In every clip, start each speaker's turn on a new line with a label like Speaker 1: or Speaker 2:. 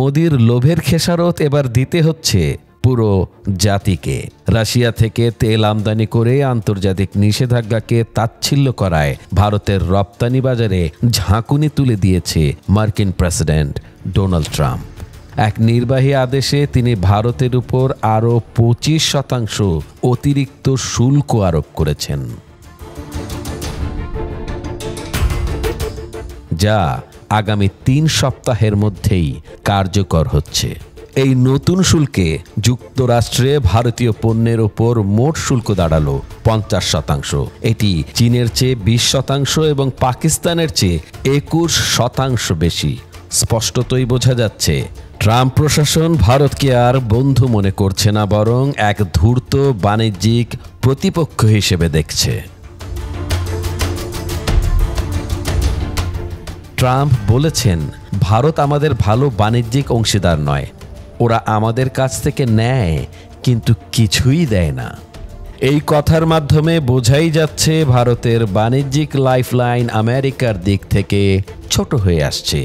Speaker 1: মোদির লোভের খেসারত এবার দিতে হচ্ছে পুরো জাতিকে। রাশিয়া থেকে তেল আমদানি করে আন্তর্জাতিক নিষেধাজ্ঞাকে তাচ্ছিল্য করায় ভারতের রপ্তানি বাজারে ঝাঁকুনি তুলে দিয়েছে মার্কিন প্রেসিডেন্ট ডোনাল্ড ট্রাম্প। এক নির্বাহী আদেশে তিনি ভারতের উপর আরও 25% অতিরিক্ত শুল্ক আরোপ করেছেন, যা আগামী 3 সপ্তাহের মধ্যেই কার্যকর হচ্ছে। এই নতুন শুল্কে যুক্তরাষ্ট্রে ভারতীয় পণ্যের ওপর মোট শুল্ক দাঁড়ালো 50%। এটি চীনের চেয়ে 20% এবং পাকিস্তানের চেয়ে 21% বেশি। স্পষ্টতই বোঝা যাচ্ছে ট্রাম্প প্রশাসন ভারতকে আর বন্ধু মনে করছে না, বরং এক ধূর্ত বাণিজ্যিক প্রতিপক্ষ হিসেবে দেখছে। ট্রাম্প বলেছেন, ভারত আমাদের ভালো বাণিজ্যিক অংশীদার নয়, ওরা আমাদের কাছ থেকে নেয় কিন্তু কিছুই দেয় না। এই কথার মাধ্যমে বোঝাই যাচ্ছে ভারতের বাণিজ্যিক লাইফলাইন আমেরিকার দিক থেকে ছোট হয়ে আসছে।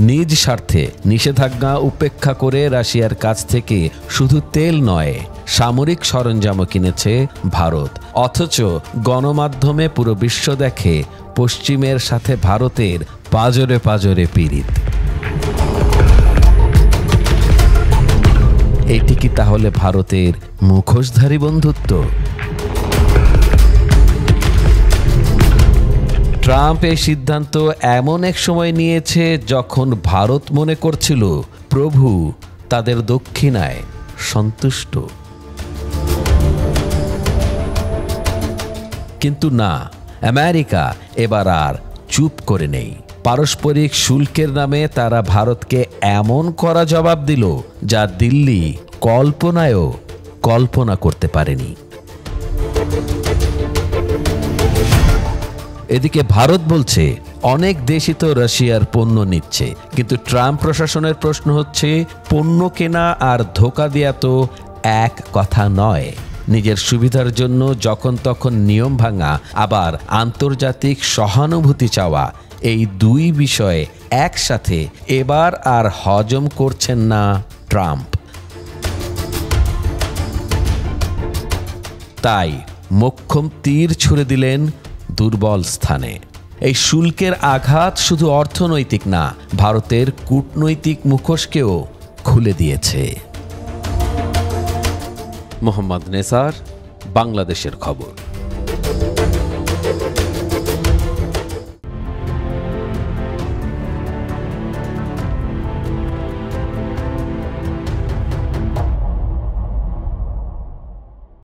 Speaker 1: নিজ স্বার্থে নিষেধাজ্ঞা উপেক্ষা করে রাশিয়ার কাছ থেকে শুধু তেল নয়, সামরিক সরঞ্জামও কিনেছে ভারত। অথচ গণমাধ্যমে পুরো বিশ্ব দেখে পশ্চিমের সাথে ভারতের পাজরে পাজরে পীড়িত। এটি কি তাহলে ভারতের মুখোশধারী বন্ধুত্ব? ট্রাম্প এই সিদ্ধান্ত এমন এক সময় নিয়েছে যখন ভারত মনে করছিল প্রভু তাদের দক্ষিণায় সন্তুষ্ট। কিন্তু না, আমেরিকা এবার আর চুপ করে নেই। পারস্পরিক শুল্কের নামে তারা ভারতকে এমন কড়া জবাব দিল যা দিল্লি কল্পনায়ও কল্পনা করতে পারেনি। এদিকে ভারত বলছে অনেক দেশই তো রাশিয়ার পণ্য নিচ্ছে, কিন্তু ট্রাম্প প্রশাসনের প্রশ্ন হচ্ছে পণ্য কেনা আর ধোঁকা দেয়া তো এক কথা নয়। নিজের সুবিধার জন্য যখন তখন নিয়ম ভাঙা আবার আন্তর্জাতিক সহানুভূতি চাওয়া, এই দুই বিষয়ে একসাথে এবার আর হজম করছেন না ট্রাম্প। তাই মোক্ষম তীর ছুড়ে দিলেন দুর্বল স্থানে। এই শুল্কের আঘাত শুধু অর্থনৈতিক না, ভারতের কূটনৈতিক মুখোশকেও খুলে দিয়েছে। মোহাম্মদ নেসার, বাংলাদেশের খবর।